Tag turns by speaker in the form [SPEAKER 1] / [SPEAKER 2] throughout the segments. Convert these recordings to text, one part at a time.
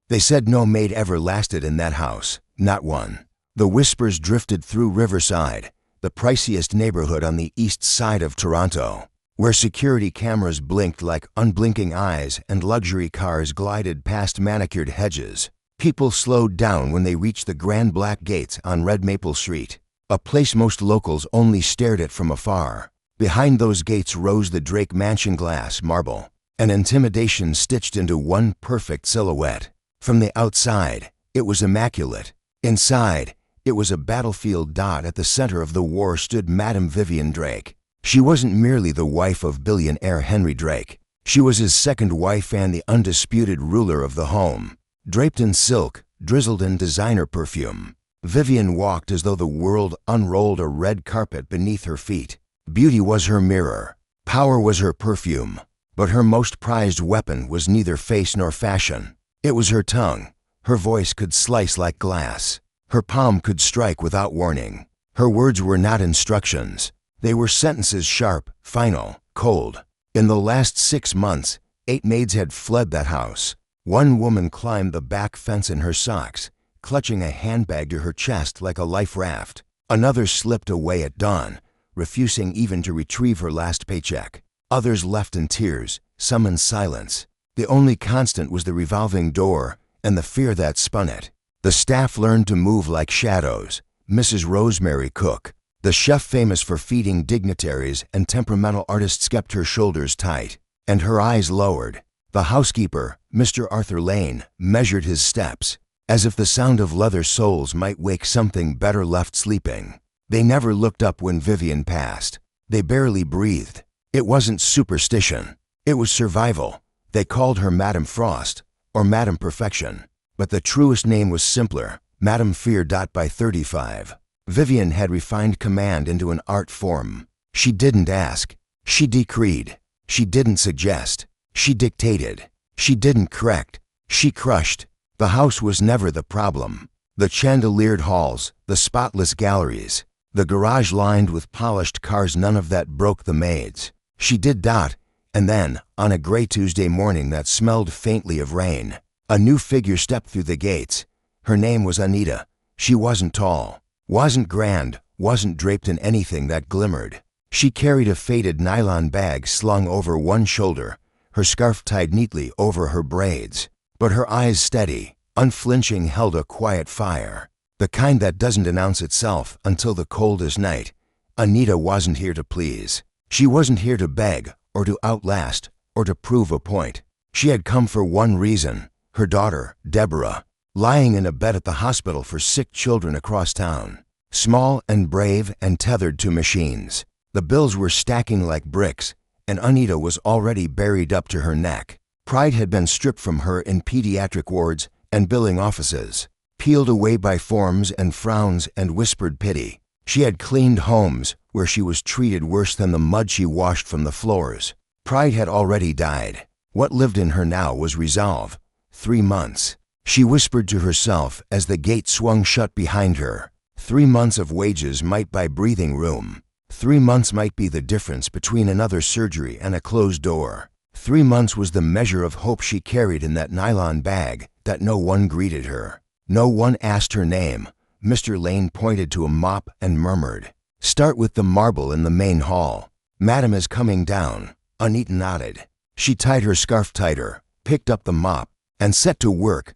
[SPEAKER 1] They said no maid ever lasted in that house, not one. The whispers drifted through Riverside, the priciest neighborhood on the east side of Toronto, where security cameras blinked like unblinking eyes and luxury cars glided past manicured hedges. People slowed down when they reached the grand black gates on Red Maple Street, a place most locals only stared at from afar. Behind those gates rose the Drake Mansion glass marble, an intimidation stitched into one perfect silhouette. From the outside, it was immaculate. Inside, it was a battlefield dot. At the center of the war stood Madame Vivian Drake. She wasn't merely the wife of billionaire Henry Drake. She was his second wife and the undisputed ruler of the home. Draped in silk, drizzled in designer perfume, Vivian walked as though the world unrolled a red carpet beneath her feet. Beauty was her mirror. Power was her perfume. But her most prized weapon was neither face nor fashion. It was her tongue. Her voice could slice like glass. Her palm could strike without warning. Her words were not instructions. They were sentences, sharp, final, cold. In the last 6 months, 8 maids had fled that house. One woman climbed the back fence in her socks, clutching a handbag to her chest like a life raft. Another slipped away at dawn, refusing even to retrieve her last paycheck. Others left in tears, some in silence. The only constant was the revolving door and the fear that spun it. The staff learned to move like shadows. Mrs. Rosemary Cook, the chef famous for feeding dignitaries and temperamental artists, kept her shoulders tight and her eyes lowered. The housekeeper, Mr. Arthur Lane, measured his steps, as if the sound of leather soles might wake something better left sleeping. They never looked up when Vivian passed. They barely breathed. It wasn't superstition. It was survival. They called her Madame Frost, or Madame Perfection. But the truest name was simpler, Madame Fear. By 35, Vivian had refined command into an art form. She didn't ask. She decreed. She didn't suggest. She dictated. She didn't correct. She crushed. The house was never the problem. The chandeliered halls, the spotless galleries, the garage lined with polished cars, none of that broke the maids. She did. And then, on a gray Tuesday morning that smelled faintly of rain, a new figure stepped through the gates. Her name was Anita. She wasn't tall, wasn't grand, wasn't draped in anything that glimmered. She carried a faded nylon bag slung over one shoulder, her scarf tied neatly over her braids. But her eyes, steady, unflinching, held a quiet fire, the kind that doesn't announce itself until the coldest night. Anita wasn't here to please. She wasn't here to beg, or to outlast, or to prove a point. She had come for one reason: her daughter, Deborah, lying in a bed at the hospital for sick children across town. Small and brave and tethered to machines. The bills were stacking like bricks, and Anita was already buried up to her neck. Pride had been stripped from her in pediatric wards and billing offices, peeled away by forms and frowns and whispered pity. She had cleaned homes where she was treated worse than the mud she washed from the floors. Pride had already died. What lived in her now was resolve. 3 months. She whispered to herself as the gate swung shut behind her. 3 months of wages might buy breathing room. 3 months might be the difference between another surgery and a closed door. 3 months was the measure of hope she carried in that nylon bag. That no one greeted her. No one asked her name. Mr. Lane pointed to a mop and murmured, "Start with the marble in the main hall. Madam is coming down." Anita nodded. She tied her scarf tighter, picked up the mop, and set to work.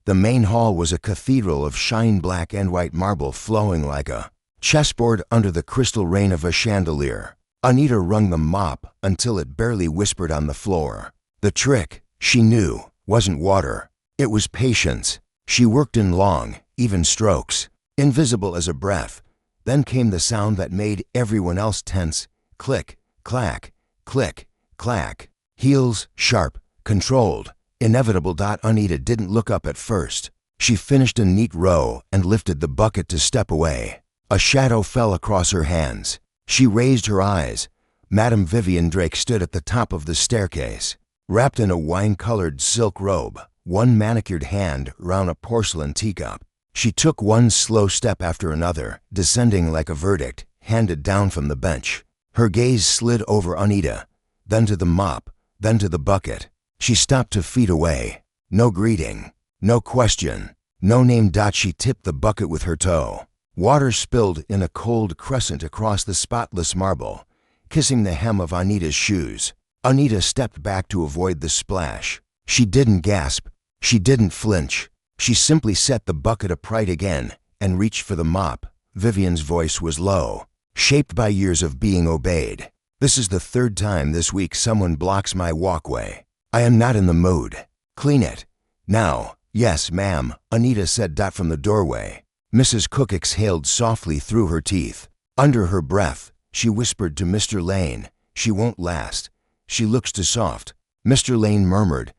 [SPEAKER 1] The main hall was a cathedral of shine black and white marble flowing like a chessboard under the crystal rain of a chandelier. Anita wrung the mop until it barely whispered on the floor. The trick, she knew, wasn't water. It was patience. She worked in long, even strokes, invisible as a breath. Then came the sound that made everyone else tense. Click, clack, click, clack. Heels, sharp, controlled, inevitable. Anita didn't look up at first. She finished a neat row and lifted the bucket to step away. A shadow fell across her hands. She raised her eyes. Madame Vivian Drake stood at the top of the staircase, wrapped in a wine-colored silk robe, one manicured hand round a porcelain teacup. She took one slow step after another, descending like a verdict handed down from the bench. Her gaze slid over Anita, then to the mop, then to the bucket. She stopped 2 feet away. No greeting, No question. No name. She tipped the bucket with her toe. Water spilled in a cold crescent across the spotless marble, kissing the hem of Anita's shoes. Anita stepped back to avoid the splash. She didn't gasp. She didn't flinch. She simply set the bucket upright again and reached for the mop. Vivian's voice was low, shaped by years of being obeyed. This is the third time this week someone blocks my walkway. I am not in the mood. Clean it. Now. Yes, ma'am, Anita said from the doorway. Mrs. Cook exhaled softly through her teeth. Under her breath, she whispered to Mr. Lane, "She won't last. She looks too soft." Mr. Lane murmured,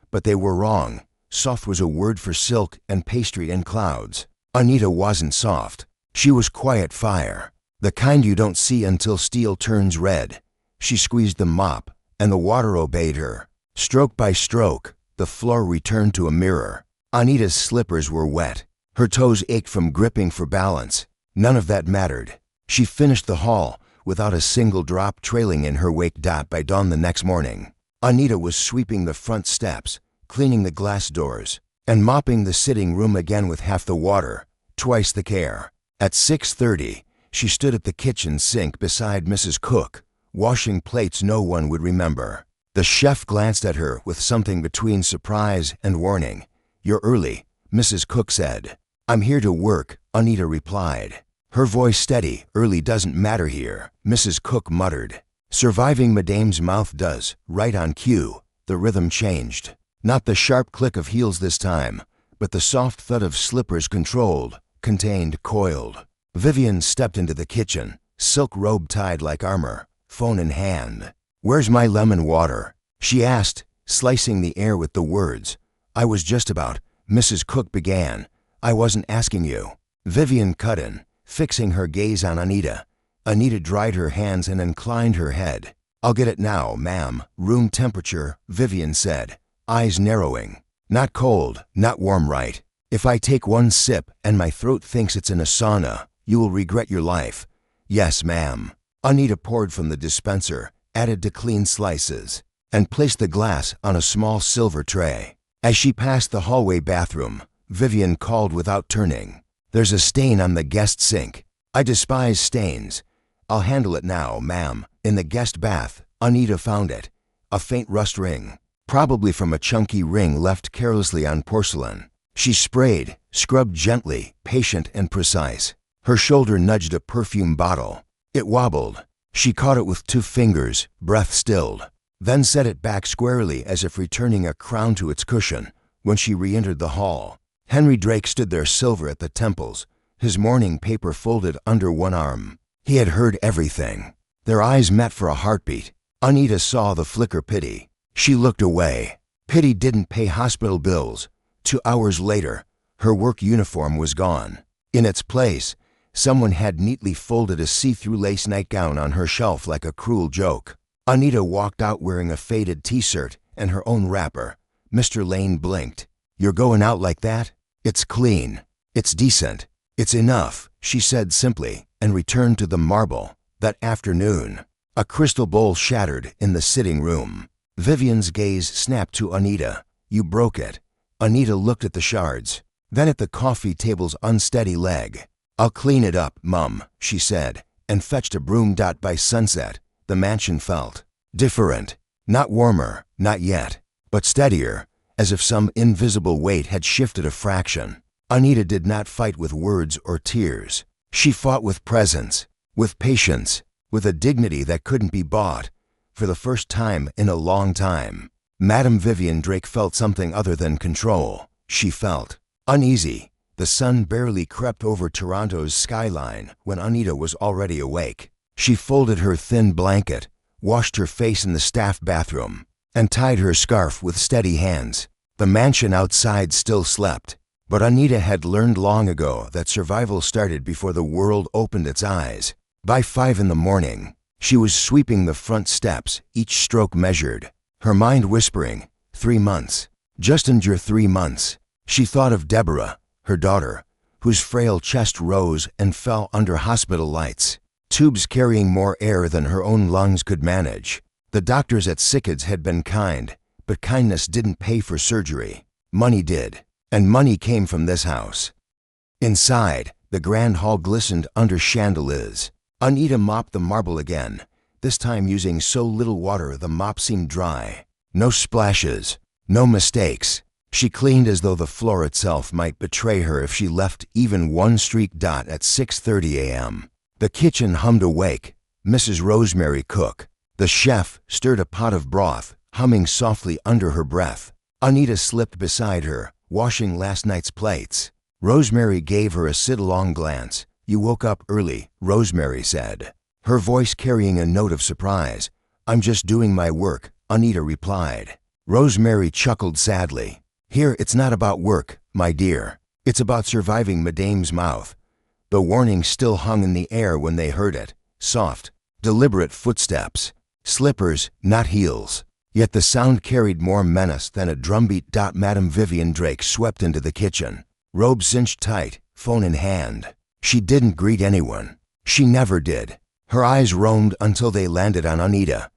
[SPEAKER 1] "But they were wrong. Soft was a word for silk and pastry and clouds. Anita wasn't soft. She was quiet fire. The kind you don't see until steel turns red." She squeezed the mop, and the water obeyed her. Stroke by stroke, the floor returned to a mirror. Anita's slippers were wet. Her toes ached from gripping for balance. None of that mattered. She finished the haul without a single drop trailing in her wake. By dawn the next morning, Anita was sweeping the front steps, cleaning the glass doors, and mopping the sitting room again with half the water, twice the care. At 6:30, she stood at the kitchen sink beside Mrs. Cook, washing plates no one would remember. The chef glanced at her with something between surprise and warning. "You're early," Mrs. Cook said. "I'm here to work," Anita replied. Her voice steady. "Early doesn't matter here," Mrs. Cook muttered. "Surviving Madame's mouth does." Right on cue, the rhythm changed. Not the sharp click of heels this time, but the soft thud of slippers, controlled, contained, coiled. Vivian stepped into the kitchen, silk robe tied like armor, phone in hand. "Where's my lemon water?" she asked, slicing the air with the words. "I was just about," Mrs. Cook began. "I wasn't asking you." Vivian cut in, fixing her gaze on Anita. Anita dried her hands and inclined her head. "I'll get it now, ma'am. Room temperature," Vivian said, eyes narrowing. "Not cold, not warm, right? If I take one sip and my throat thinks it's in a sauna, you will regret your life." "Yes, ma'am." Anita poured from the dispenser, added to clean slices, and placed the glass on a small silver tray. As she passed the hallway bathroom, Vivian called without turning, "There's a stain on the guest sink." "I despise stains." "I'll handle it now, ma'am." In the guest bath, Anita found it. A faint rust ring, probably from a chunky ring left carelessly on porcelain. She sprayed, scrubbed gently, patient and precise. Her shoulder nudged a perfume bottle. It wobbled. She caught it with 2 fingers, breath stilled, then set it back squarely as if returning a crown to its cushion. When she re-entered the hall, Henry Drake stood there, silver at the temples, his morning paper folded under one arm. He had heard everything. Their eyes met for a heartbeat. Anita saw the flicker pity. She looked away. Pity didn't pay hospital bills. 2 hours later, her work uniform was gone. In its place, someone had neatly folded a see-through lace nightgown on her shelf like a cruel joke. Anita walked out wearing a faded t-shirt and her own wrapper. Mr. Lane blinked. "You're going out like that? It's clean. It's decent. It's enough," she said simply, and returned to the marble. That afternoon, a crystal bowl shattered in the sitting room. Vivian's gaze snapped to Anita. "You broke it." Anita looked at the shards, then at the coffee table's unsteady leg. "I'll clean it up, Mum," she said, and fetched a broom. By sunset, the mansion felt different. Not warmer, not yet, but steadier, as if some invisible weight had shifted a fraction. Anita did not fight with words or tears. She fought with presence, with patience, with a dignity that couldn't be bought. For the first time in a long time, Madame Vivian Drake felt something other than control. She felt uneasy. The sun barely crept over Toronto's skyline when Anita was already awake. She folded her thin blanket, washed her face in the staff bathroom, and tied her scarf with steady hands. The mansion outside still slept, but Anita had learned long ago that survival started before the world opened its eyes. By 5 in the morning, she was sweeping the front steps, each stroke measured, her mind whispering, 3 months. Just endure 3 months. She thought of Deborah, her daughter, whose frail chest rose and fell under hospital lights, tubes carrying more air than her own lungs could manage. The doctors at Sickett's had been kind, but kindness didn't pay for surgery. Money did. And money came from this house. Inside, the grand hall glistened under chandeliers. Anita mopped the marble again, this time using so little water the mop seemed dry. No splashes, no mistakes. She cleaned as though the floor itself might betray her if she left even one streak dot at 6:30 a.m. The kitchen hummed awake. Mrs. Rosemary cook. The chef stirred a pot of broth, humming softly under her breath. Anita slipped beside her, washing last night's plates. Rosemary gave her a sit-along glance. "You woke up early," Rosemary said, her voice carrying a note of surprise. "I'm just doing my work," Anita replied. Rosemary chuckled sadly. "Here it's not about work, my dear. It's about surviving Madame's mouth." The warning still hung in the air when they heard it. Soft, deliberate footsteps. Slippers, not heels. Yet the sound carried more menace than a drumbeat. Madame Vivian Drake swept into the kitchen, robe cinched tight, phone in hand. She didn't greet anyone. She never did. Her eyes roamed until they landed on Anita.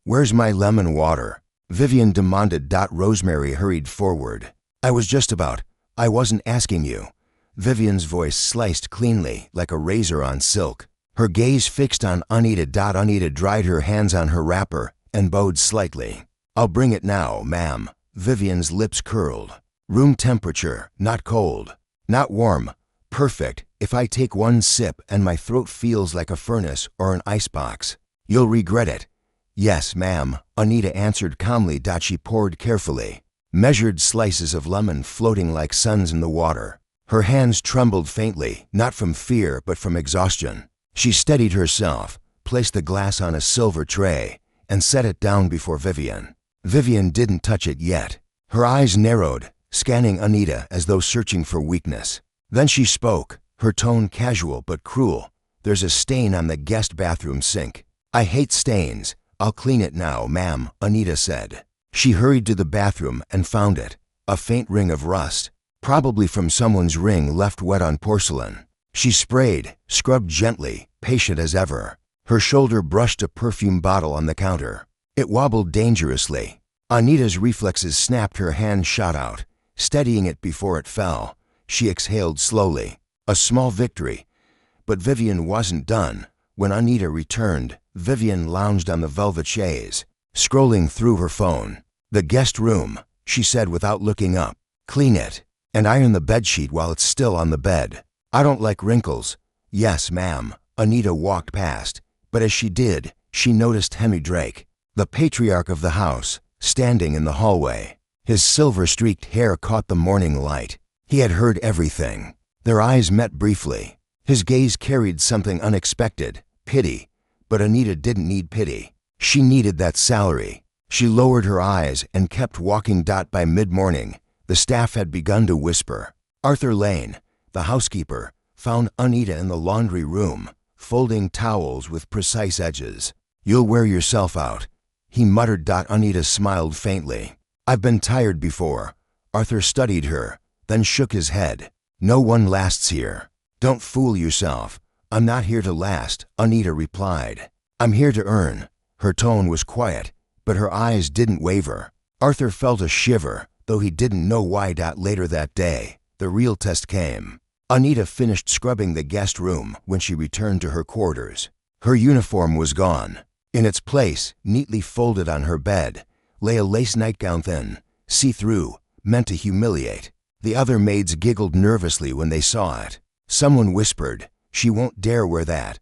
[SPEAKER 1] "Where's my lemon water?" Vivian demanded. Rosemary hurried forward. "I wasn't asking you." Vivian's voice sliced cleanly, like a razor on silk. Her gaze fixed on Anita. Anita dried her hands on her wrapper and bowed slightly. "I'll bring it now, ma'am." Vivian's lips curled. "Room temperature, not cold, not warm. Perfect. If I take one sip and my throat feels like a furnace or an icebox, you'll regret it." "Yes, ma'am," Anita answered calmly. She poured carefully, measured slices of lemon floating like suns in the water. Her hands trembled faintly, not from fear but from exhaustion. She steadied herself, placed the glass on a silver tray, and set it down before Vivian. Vivian didn't touch it yet. Her eyes narrowed, scanning Anita as though searching for weakness. Then she spoke, her tone casual but cruel. "There's a stain on the guest bathroom sink." "I hate stains. I'll clean it now, ma'am," Anita said. She hurried to the bathroom and found it, a faint ring of rust, probably from someone's ring left wet on porcelain. She sprayed, scrubbed gently, patient as ever. Her shoulder brushed a perfume bottle on the counter. It wobbled dangerously. Anita's reflexes snapped. Her hand shot out, steadying it before it fell. She exhaled slowly. A small victory. But Vivian wasn't done. When Anita returned, Vivian lounged on the velvet chaise, scrolling through her phone. "The guest room," she said without looking up. "Clean it, and iron the bedsheet while it's still on the bed. I don't like wrinkles." "Yes, ma'am." Anita walked past, but as she did, she noticed Henry Drake, the patriarch of the house, standing in the hallway. His silver-streaked hair caught the morning light. He had heard everything. Their eyes met briefly. His gaze carried something unexpected, pity. But Anita didn't need pity. She needed that salary. She lowered her eyes and kept walking. By mid-morning, the staff had begun to whisper. Arthur Lane, the housekeeper, found Anita in the laundry room, folding towels with precise edges. "You'll wear yourself out," he muttered. Anita smiled faintly. "I've been tired before." Arthur studied her, then shook his head. "No one lasts here." "Don't fool yourself. I'm not here to last," Anita replied. "I'm here to earn." Her tone was quiet, but her eyes didn't waver. Arthur felt a shiver, though he didn't know why. Later that day, the real test came. Anita finished scrubbing the guest room when she returned to her quarters. Her uniform was gone. In its place, neatly folded on her bed, lay a lace nightgown, thin, see-through, meant to humiliate. The other maids giggled nervously when they saw it. Someone whispered, "She won't dare wear that."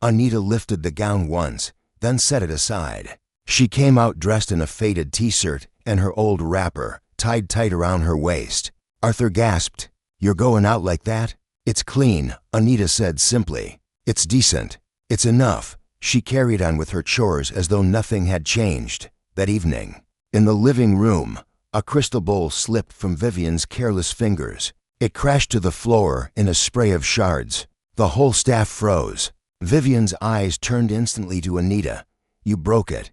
[SPEAKER 1] Anita lifted the gown once, then set it aside. She came out dressed in a faded t-shirt and her old wrapper, tied tight around her waist. Arthur gasped, "You're going out like that?" "It's clean," Anita said simply. "It's decent. It's enough." She carried on with her chores as though nothing had changed. That evening, in the living room, a crystal bowl slipped from Vivian's careless fingers. It crashed to the floor in a spray of shards. The whole staff froze. Vivian's eyes turned instantly to Anita. "You broke it."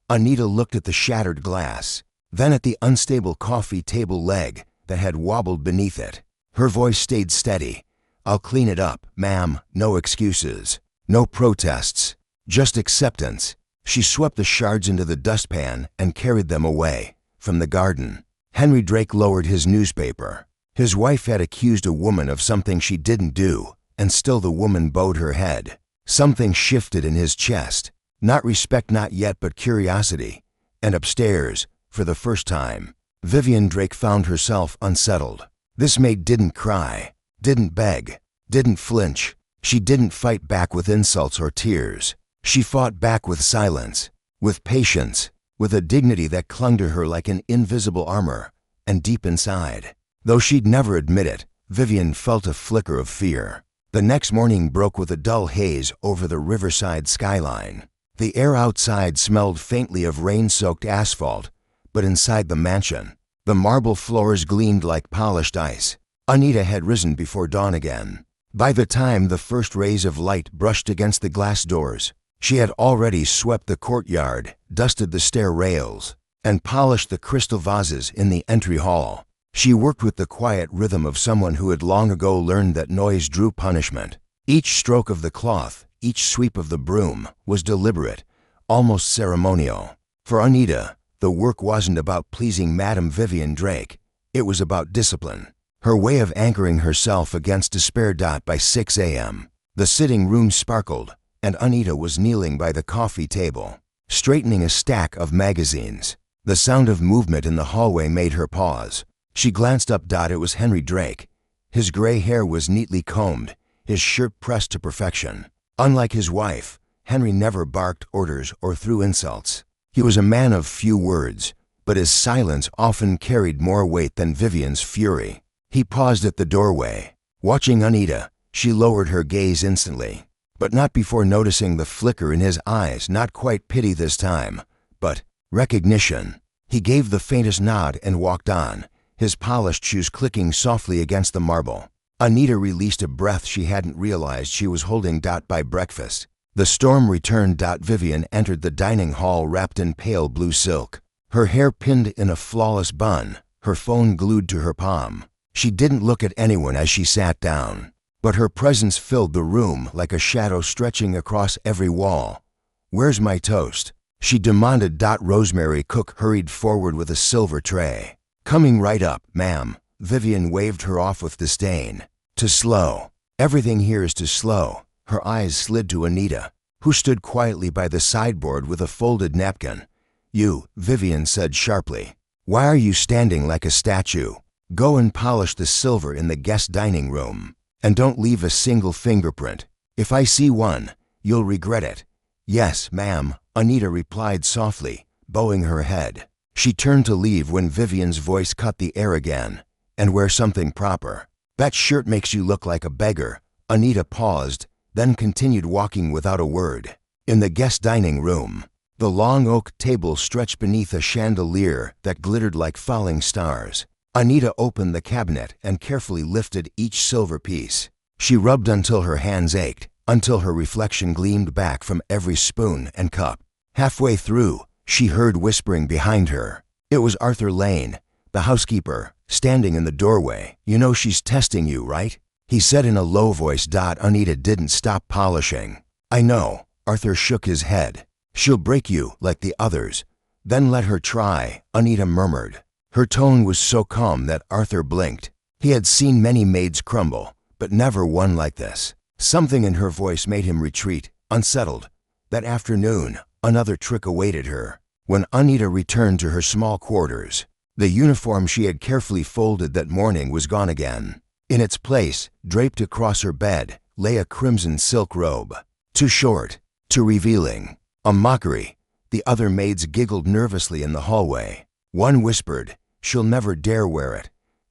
[SPEAKER 1] Anita looked at the shattered glass, then at the unstable coffee table leg that had wobbled beneath it. Her voice stayed steady. "I'll clean it up, ma'am. No excuses. No protests. Just acceptance." She swept the shards into the dustpan and carried them away, from the garden. Henry Drake lowered his newspaper. His wife had accused a woman of something she didn't do, and still the woman bowed her head. Something shifted in his chest. Not respect, not yet, but curiosity. And upstairs, for the first time, Vivian Drake found herself unsettled. This maid didn't cry, didn't beg, didn't flinch. She didn't fight back with insults or tears. She fought back with silence, with patience, with a dignity that clung to her like an invisible armor. And deep inside, though she'd never admit it, Vivian felt a flicker of fear. The next morning broke with a dull haze over the riverside skyline. The air outside smelled faintly of rain-soaked asphalt, but inside the mansion, the marble floors gleamed like polished ice. Anita had risen before dawn again. By the time the first rays of light brushed against the glass doors, she had already swept the courtyard, dusted the stair rails, and polished the crystal vases in the entry hall. She worked with the quiet rhythm of someone who had long ago learned that noise drew punishment. Each stroke of the cloth, each sweep of the broom, was deliberate, almost ceremonial. For Anita, the work wasn't about pleasing Madame Vivian Drake. It was about discipline. Her way of anchoring herself against despair. By 6 a.m., the sitting room sparkled, and Anita was kneeling by the coffee table, straightening a stack of magazines. The sound of movement in the hallway made her pause. She glanced up. It was Henry Drake. His gray hair was neatly combed, his shirt pressed to perfection. Unlike his wife, Henry never barked orders or threw insults. He was a man of few words, but his silence often carried more weight than Vivian's fury. He paused at the doorway. Watching Anita, she lowered her gaze instantly, but not before noticing the flicker in his eyes. Not quite pity this time, but recognition. He gave the faintest nod and walked on, his polished shoes clicking softly against the marble. Anita released a breath she hadn't realized she was holding. By breakfast, the storm returned. Vivian entered the dining hall wrapped in pale blue silk, her hair pinned in a flawless bun, her phone glued to her palm. She didn't look at anyone as she sat down, but her presence filled the room like a shadow stretching across every wall. "Where's my toast?" she demanded. Rosemary Cook hurried forward with a silver tray. "Coming right up, ma'am." Vivian waved her off with disdain. "Too slow. Everything here is too slow." Her eyes slid to Anita, who stood quietly by the sideboard with a folded napkin. "You," Vivian said sharply. "Why are you standing like a statue? Go and polish the silver in the guest dining room. And don't leave a single fingerprint. If I see one, you'll regret it." "Yes, ma'am," Anita replied softly, bowing her head. She turned to leave when Vivian's voice cut the air again. "And wear something proper. That shirt makes you look like a beggar." Anita paused, then continued walking without a word. In the guest dining room, the long oak table stretched beneath a chandelier that glittered like falling stars. Anita opened the cabinet and carefully lifted each silver piece. She rubbed until her hands ached, until her reflection gleamed back from every spoon and cup. Halfway through, she heard whispering behind her. It was Arthur Lane, the housekeeper, standing in the doorway. "You know she's testing you, right?" he said in a low voice. Anita didn't stop polishing. "I know." Arthur shook his head. "She'll break you like the others." "Then let her try," Anita murmured. Her tone was so calm that Arthur blinked. He had seen many maids crumble, but never one like this. Something in her voice made him retreat, unsettled. That afternoon, another trick awaited her. When Anita returned to her small quarters, the uniform she had carefully folded that morning was gone again. In its place, draped across her bed, lay a crimson silk robe. Too short, too revealing. A mockery. The other maids giggled nervously in the hallway. One whispered, "She'll never dare wear it."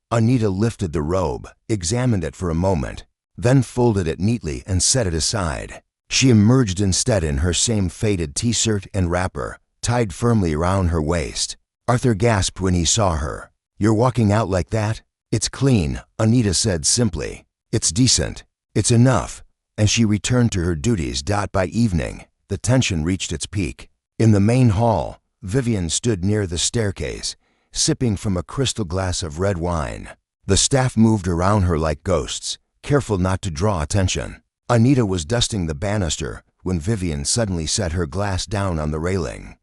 [SPEAKER 1] Anita lifted the robe, examined it for a moment, then folded it neatly and set it aside. She emerged instead in her same faded t-shirt and wrapper, tied firmly around her waist. Arthur gasped when he saw her. "You're walking out like that?" "It's clean," Anita said simply. "It's decent. It's enough." And she returned to her duties. By evening, the tension reached its peak. In the main hall, Vivian stood near the staircase, sipping from a crystal glass of red wine. The staff moved around her like ghosts, careful not to draw attention. Anita was dusting the banister when Vivian suddenly set her glass down on the railing.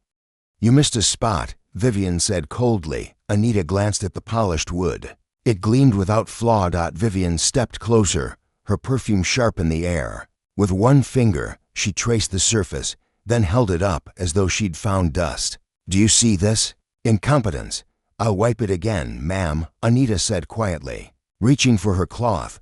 [SPEAKER 1] "You missed a spot," Vivian said coldly. Anita glanced at the polished wood. It gleamed without flaw. Vivian stepped closer, her perfume sharp in the air. With one finger, she traced the surface, then held it up as though she'd found dust. "Do you see this? Incompetence." "I'll wipe it again, ma'am," Anita said quietly, reaching for her cloth.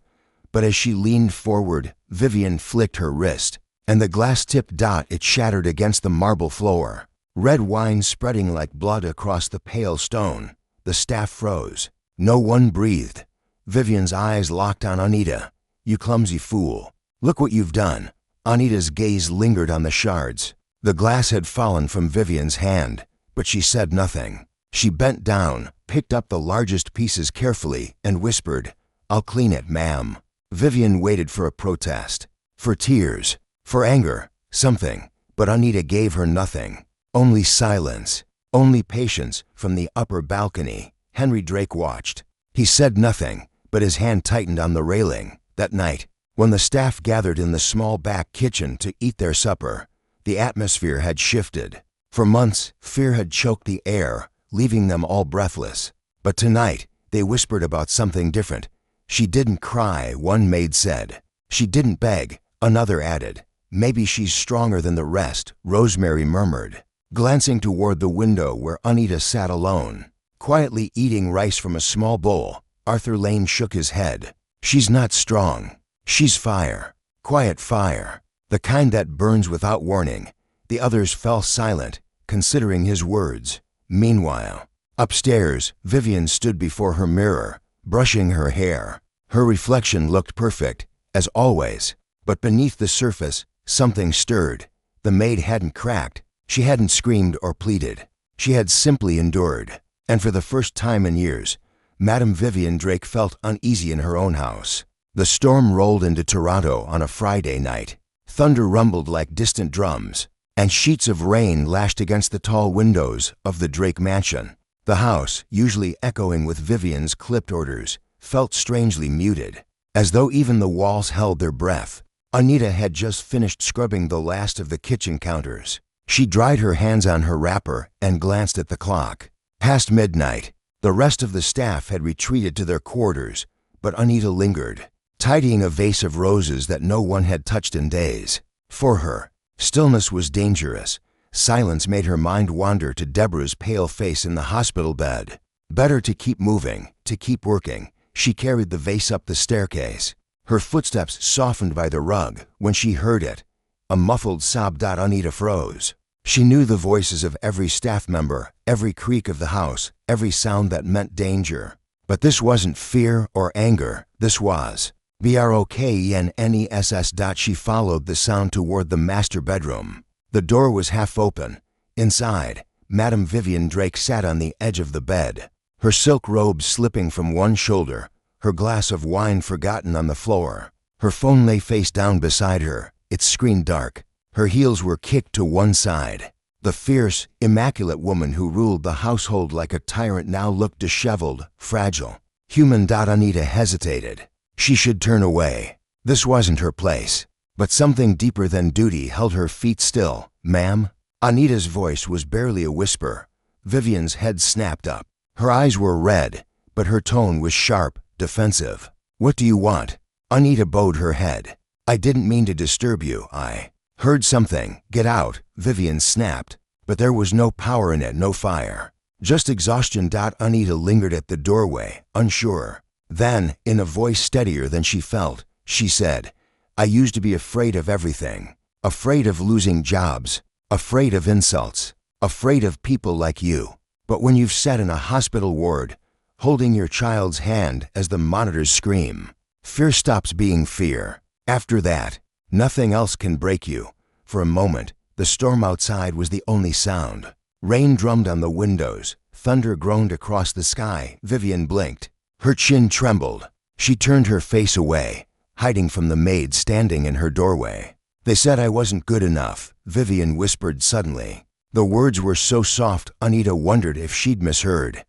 [SPEAKER 1] But as she leaned forward, Vivian flicked her wrist, and the glass tipped. It shattered against the marble floor, red wine spreading like blood across the pale stone. The staff froze. No one breathed. Vivian's eyes locked on Anita. "You clumsy fool. Look what you've done." Anita's gaze lingered on the shards. The glass had fallen from Vivian's hand, but she said nothing. She bent down, picked up the largest pieces carefully, and whispered, "I'll clean it, ma'am." Vivian waited for a protest, for tears, for anger, something, but Anita gave her nothing. Only silence, only patience. From the upper balcony, Henry Drake watched. He said nothing, but his hand tightened on the railing. That night, when the staff gathered in the small back kitchen to eat their supper, the atmosphere had shifted. For months, fear had choked the air, leaving them all breathless. But tonight, they whispered about something different. "She didn't cry," one maid said. "She didn't beg," another added. "Maybe she's stronger than the rest," Rosemary murmured, glancing toward the window where Anita sat alone, quietly eating rice from a small bowl. Arthur Lane shook his head. "She's not strong. She's fire. Quiet fire. The kind that burns without warning." The others fell silent, considering his words. Meanwhile, upstairs, Vivian stood before her mirror, brushing her hair. Her reflection looked perfect, as always, but beneath the surface, something stirred. The maid hadn't cracked. She hadn't screamed or pleaded. She had simply endured. And for the first time in years, Madame Vivian Drake felt uneasy in her own house. The storm rolled into Toronto on a Friday night. Thunder rumbled like distant drums, and sheets of rain lashed against the tall windows of the Drake mansion. The house, usually echoing with Vivian's clipped orders, felt strangely muted, as though even the walls held their breath. Anita had just finished scrubbing the last of the kitchen counters. She dried her hands on her wrapper and glanced at the clock. Past midnight. The rest of the staff had retreated to their quarters, but Anita lingered, tidying a vase of roses that no one had touched in days. For her, stillness was dangerous. Silence made her mind wander to Deborah's pale face in the hospital bed. Better to keep moving, to keep working. She carried the vase up the staircase. Her footsteps softened by the rug when she heard it. A muffled sob. Anita froze. She knew the voices of every staff member, every creak of the house, every sound that meant danger. But this wasn't fear or anger. This was brokeness. She followed the sound toward the master bedroom. The door was half open. Inside, Madame Vivian Drake sat on the edge of the bed, her silk robe slipping from one shoulder, her glass of wine forgotten on the floor. Her phone lay face down beside her, its screen dark. Her heels were kicked to one side. The fierce, immaculate woman who ruled the household like a tyrant now looked disheveled, fragile, human. Anita hesitated. She should turn away. This wasn't her place. But something deeper than duty held her feet still. "Ma'am?" Anita's voice was barely a whisper. Vivian's head snapped up. Her eyes were red, but her tone was sharp, defensive. "What do you want?" Anita bowed her head. "I didn't mean to disturb you. I heard something. Get out," Vivian snapped. But there was no power in it, no fire. Just exhaustion. Anita lingered at the doorway, unsure. Then, in a voice steadier than she felt, she said, "I used to be afraid of everything. Afraid of losing jobs. Afraid of insults. Afraid of people like you. But when you've sat in a hospital ward, holding your child's hand as the monitors scream, fear stops being fear. After that, nothing else can break you." For a moment, the storm outside was the only sound. Rain drummed on the windows. Thunder groaned across the sky. Vivian blinked. Her chin trembled. She turned her face away, hiding from the maid standing in her doorway. "They said I wasn't good enough," Vivian whispered suddenly. The words were so soft, Anita wondered if she'd misheard.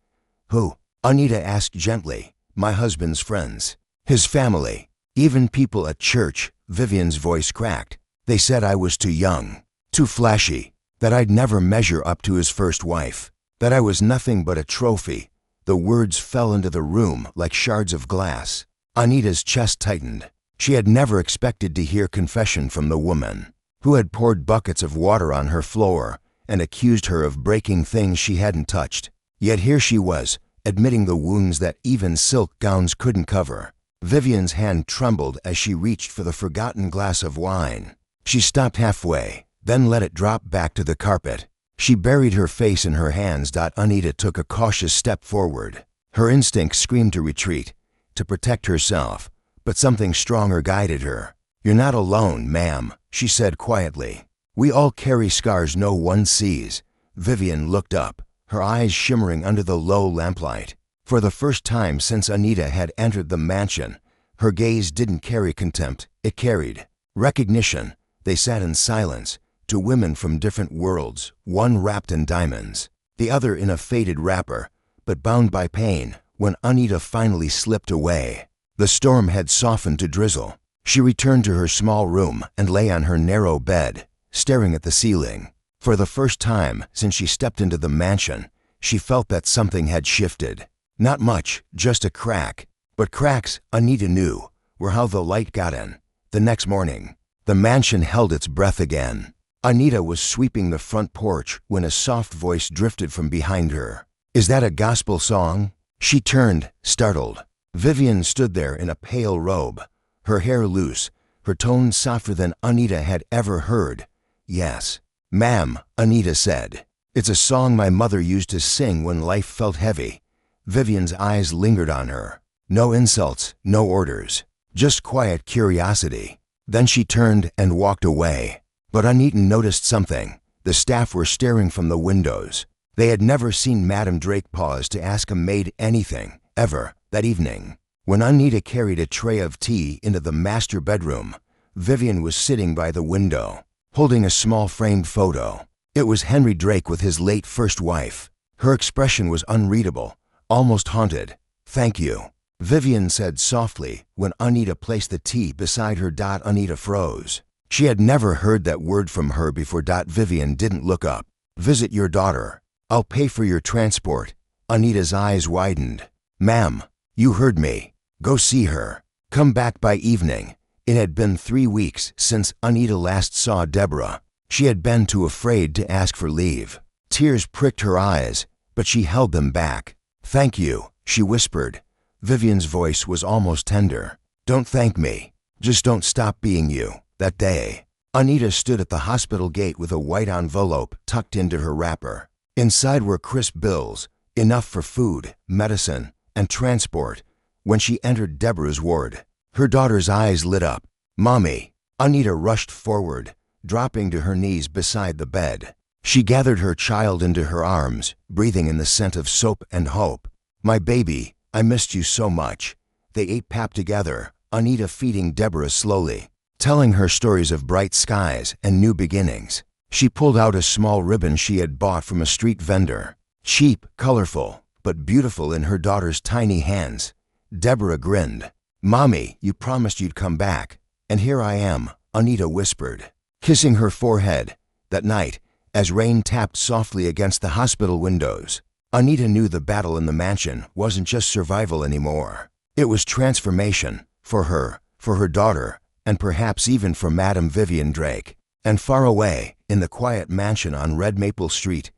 [SPEAKER 1] "Who?" Anita asked gently. "My husband's friends. His family. Even people at church." Vivian's voice cracked. "They said I was too young, too flashy, that I'd never measure up to his first wife, that I was nothing but a trophy. The words fell into the room like shards of glass. Anita's chest tightened. She had never expected to hear confession from the woman who had poured buckets of water on her floor and accused her of breaking things she hadn't touched. Yet here she was, admitting the wounds that even silk gowns couldn't cover. Vivian's hand trembled as she reached for the forgotten glass of wine. She stopped halfway, then let it drop back to the carpet. She buried her face in her hands. Anita took a cautious step forward. Her instincts screamed to retreat, to protect herself, but something stronger guided her. "You're not alone, ma'am," she said quietly. "We all carry scars no one sees." Vivian looked up, her eyes shimmering under the low lamplight. For the first time since Anita had entered the mansion, her gaze didn't carry contempt, it carried recognition. They sat in silence, two women from different worlds, one wrapped in diamonds, the other in a faded wrapper, but bound by pain. When Anita finally slipped away, the storm had softened to drizzle. She returned to her small room and lay on her narrow bed, staring at the ceiling. For the first time since she stepped into the mansion, she felt that something had shifted. Not much, just a crack. But cracks, Anita knew, were how the light got in. The next morning, the mansion held its breath again. Anita was sweeping the front porch when a soft voice drifted from behind her. "Is that a gospel song?" She turned, startled. Vivian stood there in a pale robe, her hair loose, her tone softer than Anita had ever heard. "Yes, ma'am," Anita said. "It's a song my mother used to sing when life felt heavy." Vivian's eyes lingered on her. No insults, no orders, just quiet curiosity. Then she turned and walked away. But Anita noticed something. The staff were staring from the windows. They had never seen Madame Drake pause to ask a maid anything, ever, that evening. When Anita carried a tray of tea into the master bedroom, Vivian was sitting by the window, holding a small framed photo. It was Henry Drake with his late first wife. Her expression was unreadable, almost haunted. "Thank you," Vivian said softly when Anita placed the tea beside her. Anita froze. She had never heard that word from her before. Vivian didn't look up. "Visit your daughter. I'll pay for your transport." Anita's eyes widened. "Ma'am, you heard me. Go see her. Come back by evening." It had been 3 weeks since Anita last saw Deborah. She had been too afraid to ask for leave. Tears pricked her eyes, but she held them back. "Thank you," she whispered. Vivian's voice was almost tender. "Don't thank me. Just don't stop being you." That day, Anita stood at the hospital gate with a white envelope tucked into her wrapper. Inside were crisp bills, enough for food, medicine, and transport. When she entered Deborah's ward, her daughter's eyes lit up. "Mommy!" Anita rushed forward, dropping to her knees beside the bed. She gathered her child into her arms, breathing in the scent of soap and hope. "My baby, I missed you so much." They ate pap together, Anita feeding Deborah slowly, telling her stories of bright skies and new beginnings. She pulled out a small ribbon she had bought from a street vendor. Cheap, colorful, but beautiful in her daughter's tiny hands. Deborah grinned. "Mommy, you promised you'd come back, and here I am," Anita whispered, kissing her forehead. That night, as rain tapped softly against the hospital windows, Anita knew the battle in the mansion wasn't just survival anymore. It was transformation, for her daughter, and perhaps even for Madame Vivian Drake. And far away, in the quiet mansion on Red Maple Street,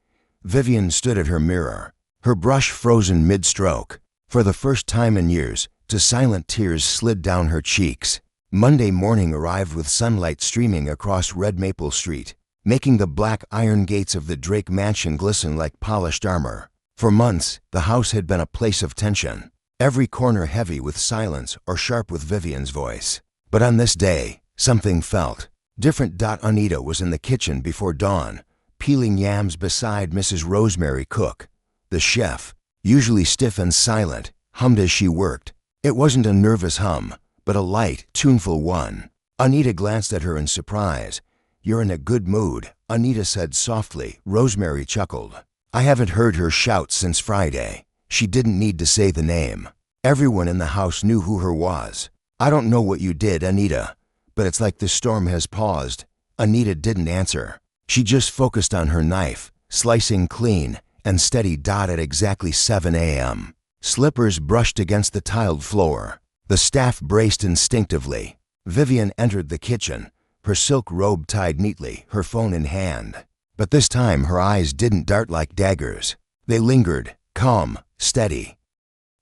[SPEAKER 1] Vivian stood at her mirror, her brush frozen mid-stroke. For the first time in years, silent tears slid down her cheeks. Monday morning arrived with sunlight streaming across Red Maple Street, making the black iron gates of the Drake mansion glisten like polished armor. For months, the house had been a place of tension, every corner heavy with silence or sharp with Vivian's voice. But on this day, something felt different. Anita was in the kitchen before dawn, peeling yams beside Mrs. Rosemary Cook. The chef, usually stiff and silent, hummed as she worked. It wasn't a nervous hum, but a light, tuneful one. Anita glanced at her in surprise. "You're in a good mood," Anita said softly. Rosemary chuckled. I haven't heard her shout since Friday. She didn't need to say the name. Everyone in the house knew who her was. "I don't know what you did, Anita, but it's like the storm has paused." Anita didn't answer. She just focused on her knife, slicing clean and steady. At exactly 7 a.m., Slippers brushed against the tiled floor. The staff braced instinctively. Vivian entered the kitchen, her silk robe tied neatly, her phone in hand. But this time her eyes didn't dart like daggers. They lingered, calm, steady.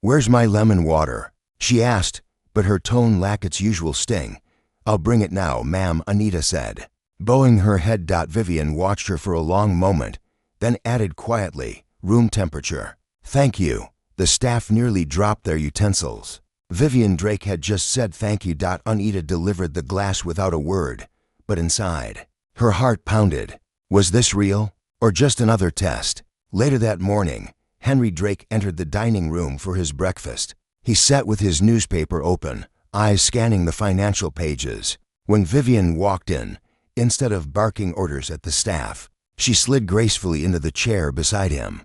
[SPEAKER 1] "Where's my lemon water?" she asked, but her tone lacked its usual sting. "I'll bring it now, ma'am," Anita said. Bowing her head, Vivian watched her for a long moment, then added quietly, "Room temperature." "Thank you." The staff nearly dropped their utensils. Vivian Drake had just said thank you. Anita delivered the glass without a word, but inside, her heart pounded. Was this real, or just another test? Later that morning, Henry Drake entered the dining room for his breakfast. He sat with his newspaper open, eyes scanning the financial pages. When Vivian walked in, instead of barking orders at the staff, she slid gracefully into the chair beside him.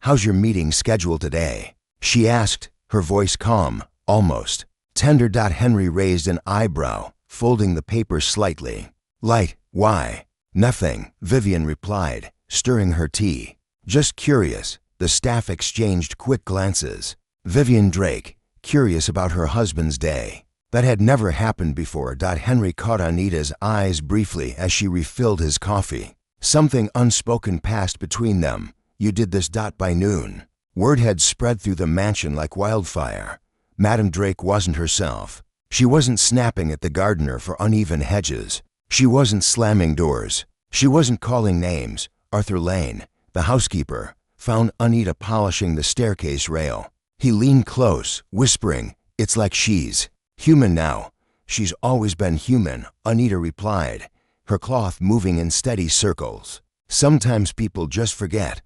[SPEAKER 1] "How's your meeting schedule today?" she asked, her voice calm, almost tender. Henry raised an eyebrow, folding the paper slightly. "Light, why?" "Nothing," Vivian replied, stirring her tea. "Just curious." The staff exchanged quick glances. Vivian Drake, curious about her husband's day. That had never happened before. Henry caught Anita's eyes briefly as she refilled his coffee. Something unspoken passed between them. "You did this. By noon." Word had spread through the mansion like wildfire. Madame Drake wasn't herself. She wasn't snapping at the gardener for uneven hedges. She wasn't slamming doors. She wasn't calling names. Arthur Lane, the housekeeper, found Anita polishing the staircase rail. He leaned close, whispering, "It's like she's human now." "She's always been human," Anita replied, her cloth moving in steady circles. "Sometimes people just forget."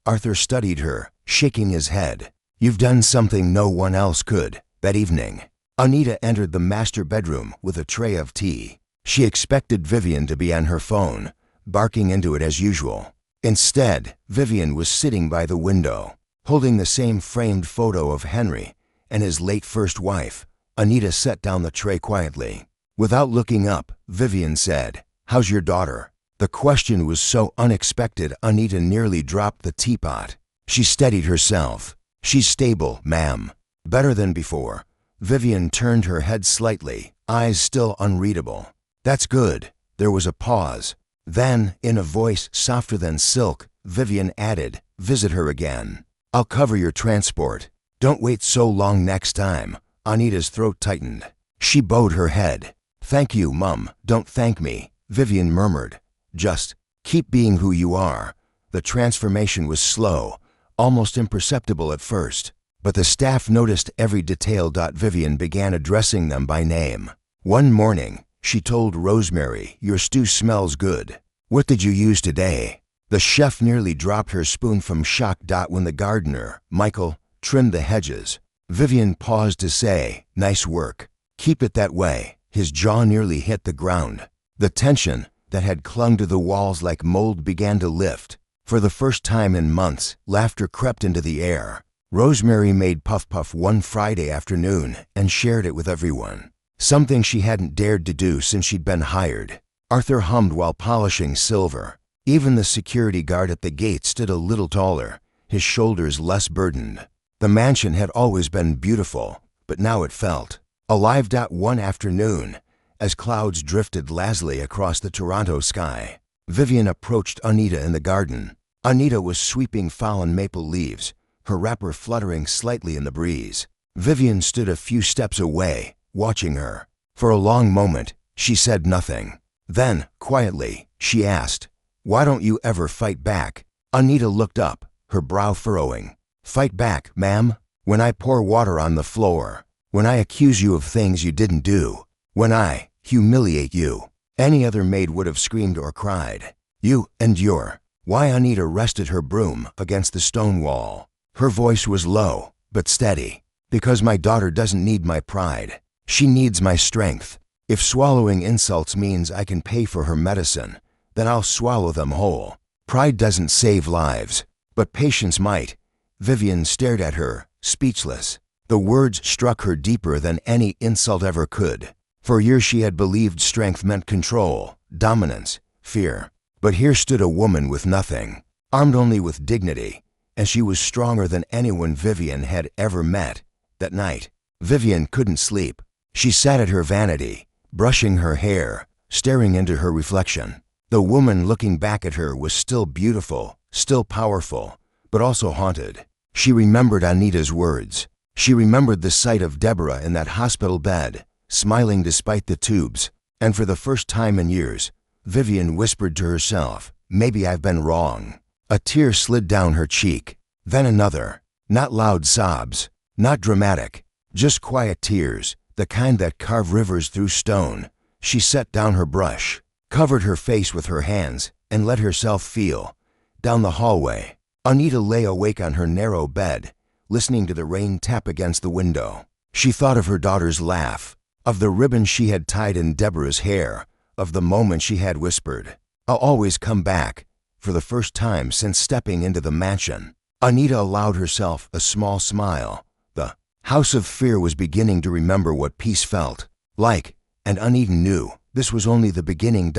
[SPEAKER 1] Arthur studied her, shaking his head. "You've done something no one else could." That evening, Anita entered the master bedroom with a tray of tea. She expected Vivian to be on her phone, barking into it as usual. Instead, Vivian was sitting by the window, holding the same framed photo of Henry and his late first wife. Anita set down the tray quietly. Without looking up, Vivian said, "How's your daughter?" The question was so unexpected Anita nearly dropped the teapot. She steadied herself. "She's stable, ma'am." "Better than before." Vivian turned her head slightly, eyes still unreadable. "That's good." There was a pause. Then, in a voice softer than silk, Vivian added, "Visit her again. I'll cover your transport. Don't wait so long next time." Anita's throat tightened. She bowed her head. "Thank you, Mum." "Don't thank me," Vivian murmured. "Just keep being who you are." The transformation was slow, almost imperceptible at first, but the staff noticed every detail. Vivian began addressing them by name. One morning, she told Rosemary, "Your stew smells good. What did you use today?" The chef nearly dropped her spoon from shock. When the gardener, Michael, trimmed the hedges, Vivian paused to say, "Nice work. Keep it that way." His jaw nearly hit the ground. The tension that had clung to the walls like mold began to lift. For the first time in months, laughter crept into the air. Rosemary made puff puff one Friday afternoon and shared it with everyone. Something she hadn't dared to do since she'd been hired. Arthur hummed while polishing silver. Even the security guard at the gate stood a little taller, his shoulders less burdened. The mansion had always been beautiful, but now it felt alive. One afternoon, as clouds drifted lazily across the Toronto sky, Vivian approached Anita in the garden. Anita was sweeping fallen maple leaves, her wrapper fluttering slightly in the breeze. Vivian stood a few steps away, watching her. For a long moment, she said nothing. Then, quietly, she asked, "Why don't you ever fight back?" Anita looked up, her brow furrowing. "Fight back, ma'am? When I pour water on the floor, when I accuse you of things you didn't do, when I humiliate you." Any other maid would have screamed or cried. "You endure." Why? Anita rested her broom against the stone wall. Her voice was low, but steady. "Because my daughter doesn't need my pride. She needs my strength. If swallowing insults means I can pay for her medicine, then I'll swallow them whole. Pride doesn't save lives, but patience might." Vivian stared at her, speechless. The words struck her deeper than any insult ever could. For years she had believed strength meant control, dominance, fear. But here stood a woman with nothing, armed only with dignity. and she was stronger than anyone Vivian had ever met. That night, Vivian couldn't sleep. She sat at her vanity, brushing her hair, staring into her reflection. The woman looking back at her was still beautiful, still powerful, but also haunted. She remembered Anita's words. She remembered the sight of Deborah in that hospital bed, smiling despite the tubes. And for the first time in years, Vivian whispered to herself, "Maybe I've been wrong." A tear slid down her cheek, then another. Not loud sobs, not dramatic, just quiet tears, the kind that carve rivers through stone. She set down her brush, covered her face with her hands, and let herself feel. Down the hallway, Anita lay awake on her narrow bed, listening to the rain tap against the window. She thought of her daughter's laugh, of the ribbon she had tied in Deborah's hair, of the moment she had whispered, "I'll always come back." For the first time since stepping into the mansion, Anita allowed herself a small smile. The house of fear was beginning to remember what peace felt like, and Anita knew this was only the beginning.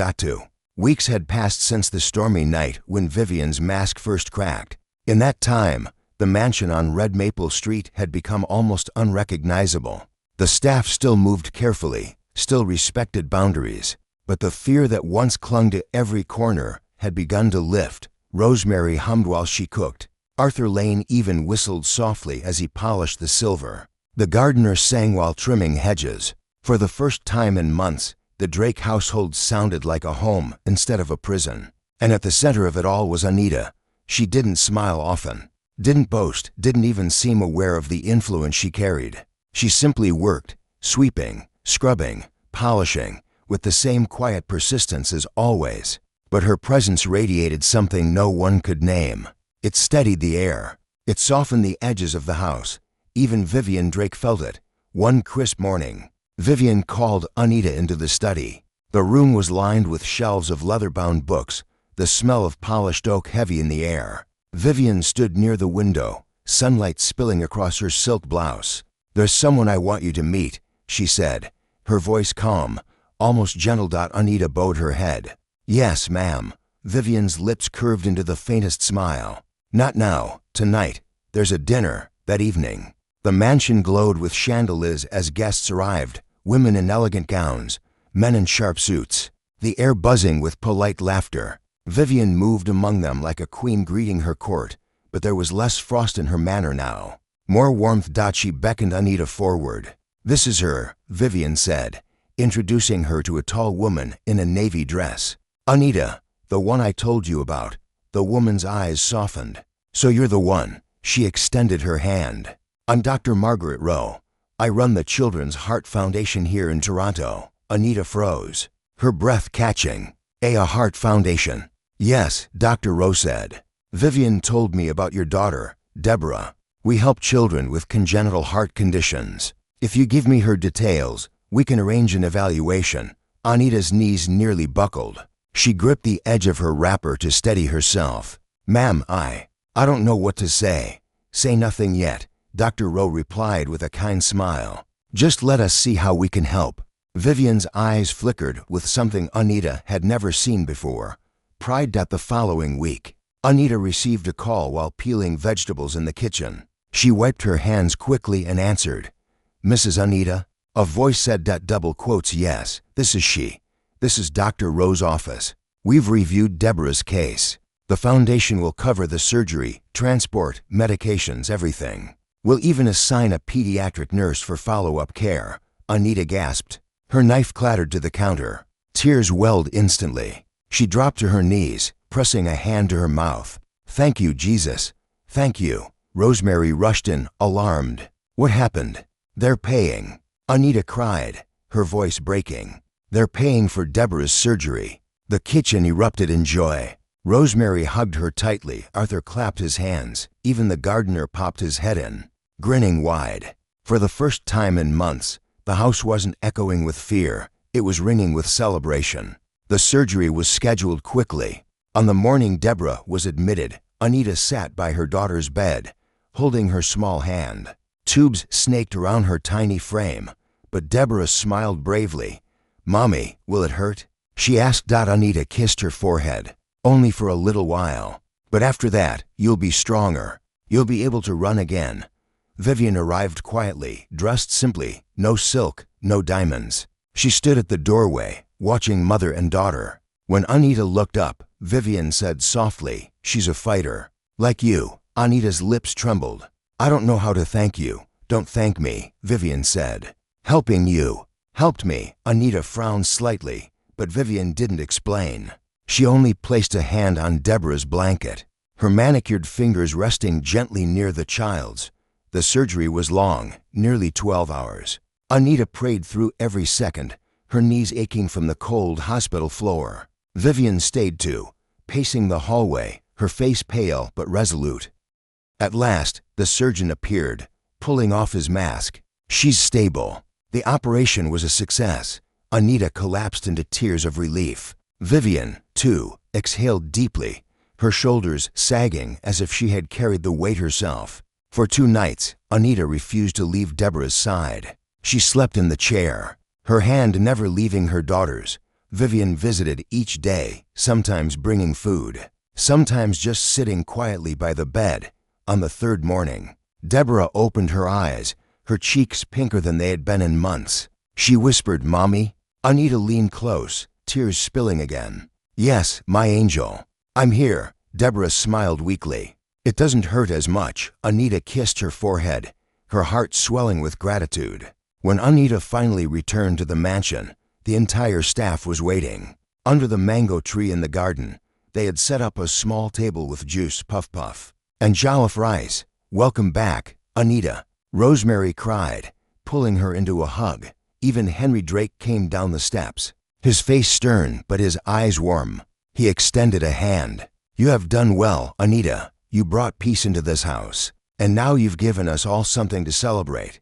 [SPEAKER 1] Weeks had passed since the stormy night when Vivian's mask first cracked. In that time, the mansion on Red Maple Street had become almost unrecognizable. The staff still moved carefully, still respected boundaries, but the fear that once clung to every corner had begun to lift. Rosemary hummed while she cooked. Arthur Lane even whistled softly as he polished the silver. The gardener sang while trimming hedges. For the first time in months, the Drake household sounded like a home instead of a prison. And at the center of it all was Anita. She didn't smile often, didn't boast, didn't even seem aware of the influence she carried. She simply worked, sweeping, scrubbing, polishing, with the same quiet persistence as always. But her presence radiated something no one could name. It steadied the air. It softened the edges of the house. Even Vivian Drake felt it. One crisp morning, Vivian called Anita into the study. The room was lined with shelves of leather-bound books, the smell of polished oak heavy in the air. Vivian stood near the window, sunlight spilling across her silk blouse. "There's someone I want you to meet," she said, her voice calm, almost gentle. Anita bowed her head. "Yes, ma'am." Vivian's lips curved into the faintest smile. "Not now, tonight. There's a dinner." That evening, the mansion glowed with chandeliers as guests arrived, women in elegant gowns, men in sharp suits, the air buzzing with polite laughter. Vivian moved among them like a queen greeting her court, but there was less frost in her manner now, more warmth. She beckoned Anita forward. "This is her," Vivian said, introducing her to a tall woman in a navy dress. "Anita, the one I told you about." The woman's eyes softened. "So you're the one." She extended her hand. "I'm Dr. Margaret Rowe. I run the Children's Heart Foundation here in Toronto." Anita froze, her breath catching. "A Heart Foundation?" "Yes," Dr. Rowe said. "Vivian told me about your daughter, Deborah. We help children with congenital heart conditions. If you give me her details, we can arrange an evaluation." Anita's knees nearly buckled. She gripped the edge of her wrapper to steady herself. "Ma'am, I don't know what to say." "Say nothing yet," Dr. Rowe replied with a kind smile. "Just let us see how we can help." Vivian's eyes flickered with something Anita had never seen before. Pride. The following week, Anita received a call while peeling vegetables in the kitchen. She wiped her hands quickly and answered. "Mrs. Anita?" A voice said. "Yes, this is she. This is Dr. Rowe's office. We've reviewed Deborah's case. The foundation will cover the surgery, transport, medications, everything. We'll even assign a pediatric nurse for follow-up care." Anita gasped. Her knife clattered to the counter. Tears welled instantly. She dropped to her knees, pressing a hand to her mouth. "Thank you, Jesus. Thank you." Rosemary rushed in, alarmed. "What happened?" "They're paying." Anita cried, her voice breaking. "They're paying for Deborah's surgery." The kitchen erupted in joy. Rosemary hugged her tightly. Arthur clapped his hands. Even the gardener popped his head in, grinning wide. For the first time in months, the house wasn't echoing with fear. It was ringing with celebration. The surgery was scheduled quickly. On the morning Deborah was admitted, Anita sat by her daughter's bed, holding her small hand. Tubes snaked around her tiny frame, but Deborah smiled bravely. "Mommy, will it hurt?" she asked. Anita kissed her forehead. "Only for a little while. But after that, you'll be stronger." You'll be able to run again." Vivian arrived quietly, dressed simply, no silk, no diamonds. She stood at the doorway, watching mother and daughter. When Anita looked up, Vivian said softly, "She's a fighter. Like you." Anita's lips trembled. "I don't know how to thank you." "Don't thank me," Vivian said. "Helping you helped me." Anita frowned slightly, but Vivian didn't explain. She only placed a hand on Deborah's blanket, her manicured fingers resting gently near the child's. The surgery was long, nearly 12 hours. Anita prayed through every second, her knees aching from the cold hospital floor. Vivian stayed too, pacing the hallway, her face pale but resolute. At last, the surgeon appeared, pulling off his mask. "She's stable." The operation was a success. Anita collapsed into tears of relief. Vivian, too, exhaled deeply, her shoulders sagging as if she had carried the weight herself. For 2 nights, Anita refused to leave Deborah's side. She slept in the chair, her hand never leaving her daughter's. Vivian visited each day, sometimes bringing food, sometimes just sitting quietly by the bed. On the 3rd morning, Deborah opened her eyes, her cheeks pinker than they had been in months. She whispered, "Mommy?" Anita leaned close, tears spilling again. "Yes, my angel. I'm here." Deborah smiled weakly. "It doesn't hurt as much." Anita kissed her forehead, her heart swelling with gratitude. When Anita finally returned to the mansion, the entire staff was waiting. Under the mango tree in the garden, they had set up a small table with juice, puff, and jollof rice. "Welcome back, Anita," Rosemary cried, pulling her into a hug. Even Henry Drake came down the steps, his face stern but his eyes warm. He extended a hand. "You have done well, Anita. You brought peace into this house, and now you've given us all something to celebrate."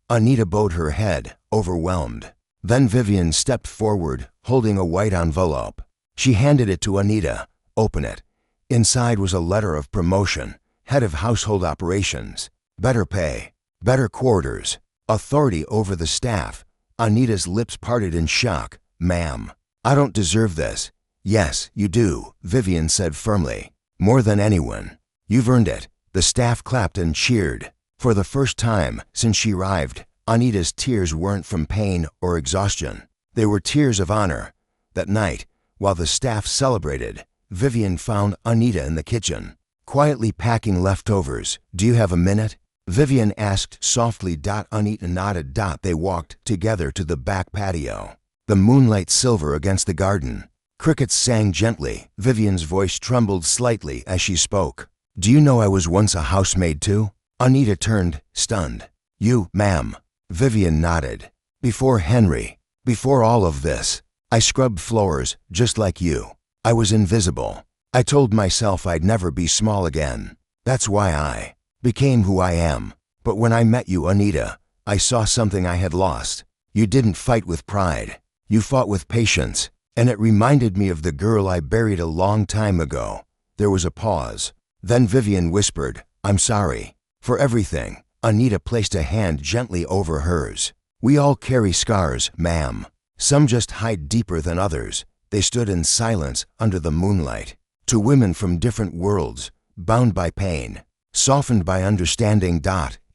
[SPEAKER 1] Anita bowed her head, overwhelmed. Then Vivian stepped forward, holding a white envelope. She handed it to Anita. "Open it." Inside was a letter of promotion, head of household operations, better pay, better quarters, authority over the staff. Anita's lips parted in shock. "Ma'am, I don't deserve this." "Yes, you do," Vivian said firmly. "More than anyone. You've earned it." The staff clapped and cheered. For the first time since she arrived, Anita's tears weren't from pain or exhaustion. They were tears of honor. That night, while the staff celebrated, Vivian found Anita in the kitchen, quietly packing leftovers. "Do you have a minute?" Vivian asked softly. Anita nodded. They walked together to the back patio, the moonlight silver against the garden. Crickets sang gently. Vivian's voice trembled slightly as she spoke. "Do you know I was once a housemaid too?" Anita turned, stunned. "You, ma'am?" Vivian nodded. "Before Henry, before all of this, I scrubbed floors just like you. I was invisible. I told myself I'd never be small again. That's why I became who I am. But when I met you, Anita, I saw something I had lost. You didn't fight with pride. You fought with patience. And it reminded me of the girl I buried a long time ago." There was a pause. Then Vivian whispered, "I'm sorry for everything." Anita placed a hand gently over hers. "We all carry scars, ma'am. Some just hide deeper than others." They stood in silence under the moonlight. Two women from different worlds, bound by pain, softened by understanding.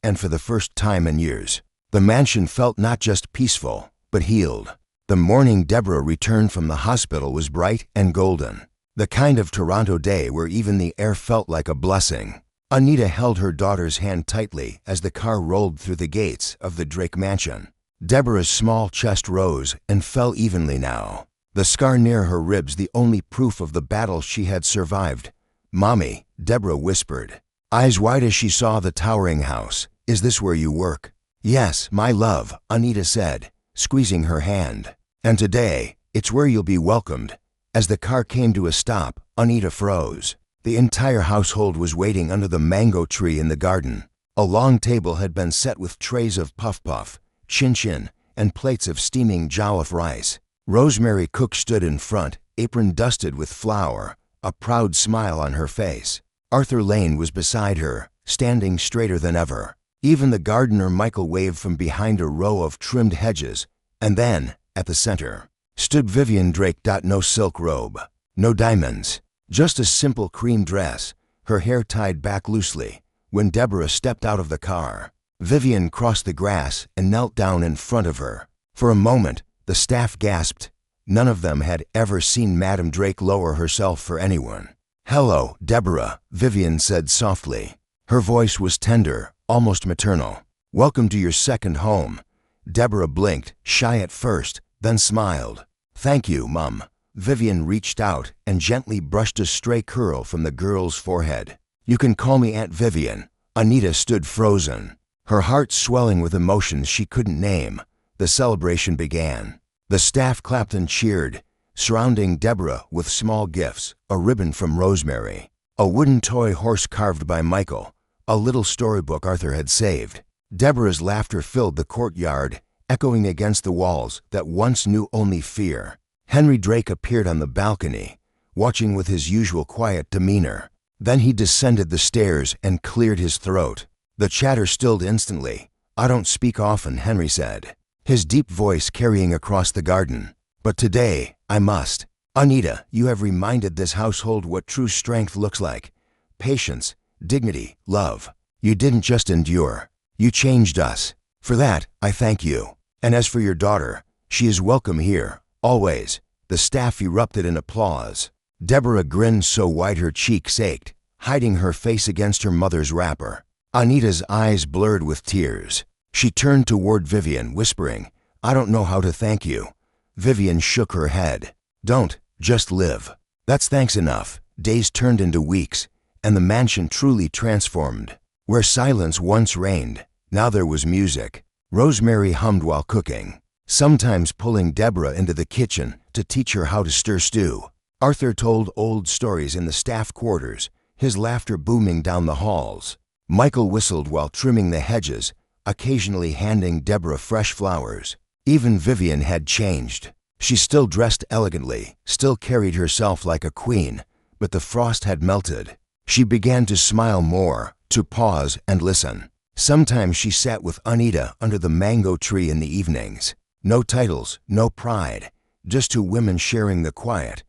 [SPEAKER 1] And for the first time in years, the mansion felt not just peaceful, but healed. The morning Deborah returned from the hospital was bright and golden, the kind of Toronto day where even the air felt like a blessing. Anita held her daughter's hand tightly as the car rolled through the gates of the Drake mansion. Deborah's small chest rose and fell evenly now, the scar near her ribs the only proof of the battle she had survived. "Mommy," Deborah whispered, eyes wide as she saw the towering house. "Is this where you work?" "Yes, my love," Anita said, squeezing her hand. "And today, it's where you'll be welcomed." As the car came to a stop, Anita froze. The entire household was waiting under the mango tree in the garden. A long table had been set with trays of puff, chin-chin, and plates of steaming jollof rice. Rosemary Cook stood in front, apron dusted with flour, a proud smile on her face. Arthur Lane was beside her, standing straighter than ever. Even the gardener Michael waved from behind a row of trimmed hedges. And then, at the center, stood Vivian Drake. No silk robe, no diamonds, just a simple cream dress, her hair tied back loosely, When Deborah stepped out of the car, Vivian crossed the grass and knelt down in front of her. For a moment, the staff gasped. None of them had ever seen Madame Drake lower herself for anyone. "Hello, Deborah," Vivian said softly. Her voice was tender, almost maternal. "Welcome to your second home." Deborah blinked, shy at first, then smiled. "Thank you, Mum." Vivian reached out and gently brushed a stray curl from the girl's forehead. "You can call me Aunt Vivian." Anita stood frozen, her heart swelling with emotions she couldn't name. The celebration began. The staff clapped and cheered, surrounding Deborah with small gifts, a ribbon from Rosemary, a wooden toy horse carved by Michael, a little storybook Arthur had saved. Deborah's laughter filled the courtyard, echoing against the walls that once knew only fear. Henry Drake appeared on the balcony, watching with his usual quiet demeanor. Then he descended the stairs and cleared his throat. The chatter stilled instantly. "I don't speak often," Henry said, his deep voice carrying across the garden. "But today, I must. Anita, you have reminded this household what true strength looks like. Patience, dignity, love. You didn't just endure. You changed us. For that, I thank you. And as for your daughter, she is welcome here, always." The staff erupted in applause. Deborah grinned so wide her cheeks ached, hiding her face against her mother's wrapper. Anita's eyes blurred with tears. She turned toward Vivian, whispering, "I don't know how to thank you." Vivian shook her head. "Don't, just live. That's thanks enough." Days turned into weeks, and the mansion truly transformed. Where silence once reigned, now there was music. Rosemary hummed while cooking, sometimes pulling Deborah into the kitchen to teach her how to stir stew. Arthur told old stories in the staff quarters, his laughter booming down the halls. Michael whistled while trimming the hedges, occasionally handing Deborah fresh flowers. Even Vivian had changed. She still dressed elegantly, still carried herself like a queen, but the frost had melted. She began to smile more, to pause and listen. Sometimes she sat with Anita under the mango tree in the evenings. No titles, no pride, just two women sharing the quiet.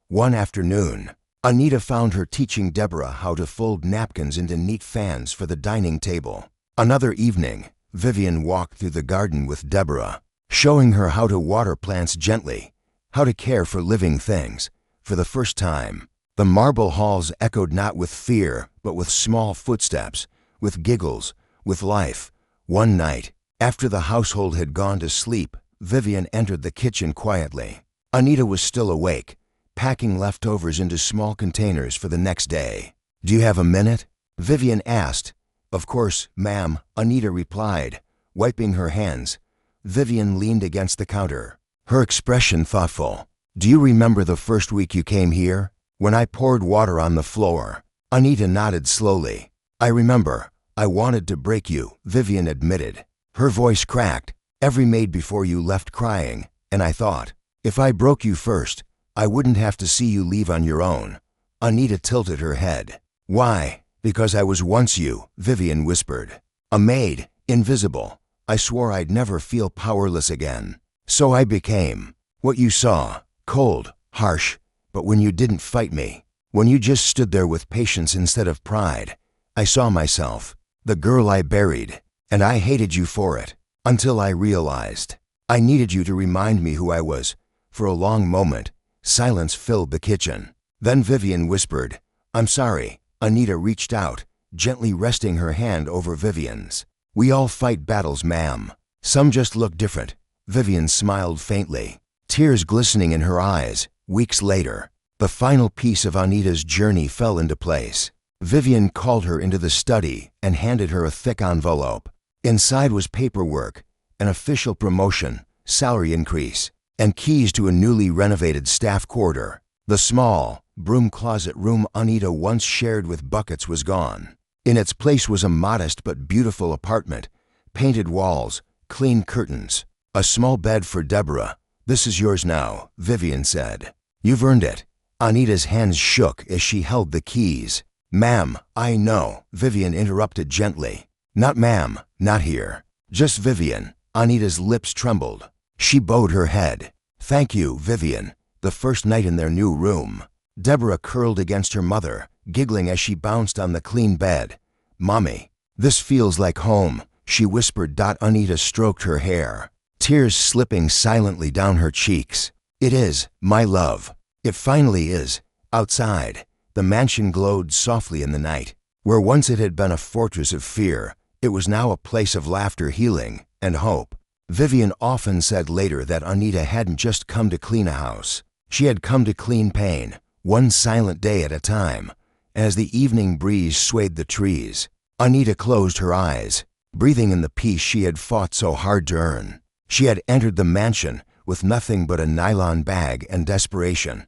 [SPEAKER 1] One afternoon, Anita found her teaching Deborah how to fold napkins into neat fans for the dining table. Another evening, Vivian walked through the garden with Deborah, showing her how to water plants gently, how to care for living things. For the first time, the marble halls echoed not with fear, but with small footsteps, with giggles, with life. One night, after the household had gone to sleep, Vivian entered the kitchen quietly. Anita was still awake, packing leftovers into small containers for the next day. "Do you have a minute?" Vivian asked. "Of course, ma'am," Anita replied, wiping her hands. Vivian leaned against the counter, her expression thoughtful. "Do you remember the first week you came here, when I poured water on the floor?" Anita nodded slowly. "I remember. I wanted to break you," Vivian admitted. Her voice cracked. "Every maid before you left crying, and I thought, if I broke you first, I wouldn't have to see you leave on your own." Anita tilted her head. "Why?" "Because I was once you," Vivian whispered. "A maid, invisible. I swore I'd never feel powerless again. So I became what you saw, cold, harsh, but when you didn't fight me, when you just stood there with patience instead of pride, I saw myself, the girl I buried, and I hated you for it, until I realized. I needed you to remind me who I was." For a long moment, silence filled the kitchen. Then Vivian whispered, "I'm sorry." Anita reached out, gently resting her hand over Vivian's. "We all fight battles, ma'am. Some just look different." Vivian smiled faintly, tears glistening in her eyes. Weeks later, the final piece of Anita's journey fell into place. Vivian called her into the study and handed her a thick envelope. Inside was paperwork, an official promotion, salary increase, and keys to a newly renovated staff quarter. The small, broom closet room Anita once shared with buckets was gone. In its place was a modest but beautiful apartment, painted walls, clean curtains, a small bed for Deborah. "This is yours now," Vivian said. "You've earned it." Anita's hands shook as she held the keys. "Ma'am, I know," Vivian interrupted gently. "Not ma'am, not here. Just Vivian." Anita's lips trembled. She bowed her head. "Thank you, Vivian." The first night in their new room, Deborah curled against her mother, giggling as she bounced on the clean bed. "Mommy, this feels like home," she whispered. Anita stroked her hair, tears slipping silently down her cheeks. "It is, my love. It finally is." Outside, the mansion glowed softly in the night. Where once it had been a fortress of fear, it was now a place of laughter, healing, and hope. Vivian often said later that Anita hadn't just come to clean a house. She had come to clean pain, one silent day at a time. As the evening breeze swayed the trees, Anita closed her eyes, breathing in the peace she had fought so hard to earn. She had entered the mansion with nothing but a nylon bag and desperation.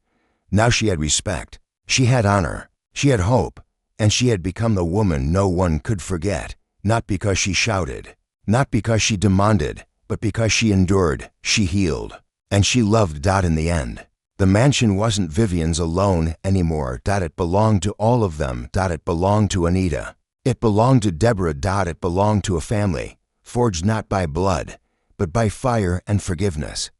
[SPEAKER 1] Now she had respect, she had honor, she had hope, and she had become the woman no one could forget, not because she shouted, not because she demanded, but because she endured, she healed, and she loved. In the end, the mansion wasn't Vivian's alone anymore. It belonged to all of them. It belonged to Anita. It belonged to Deborah. It belonged to a family, forged not by blood, but by fire and forgiveness.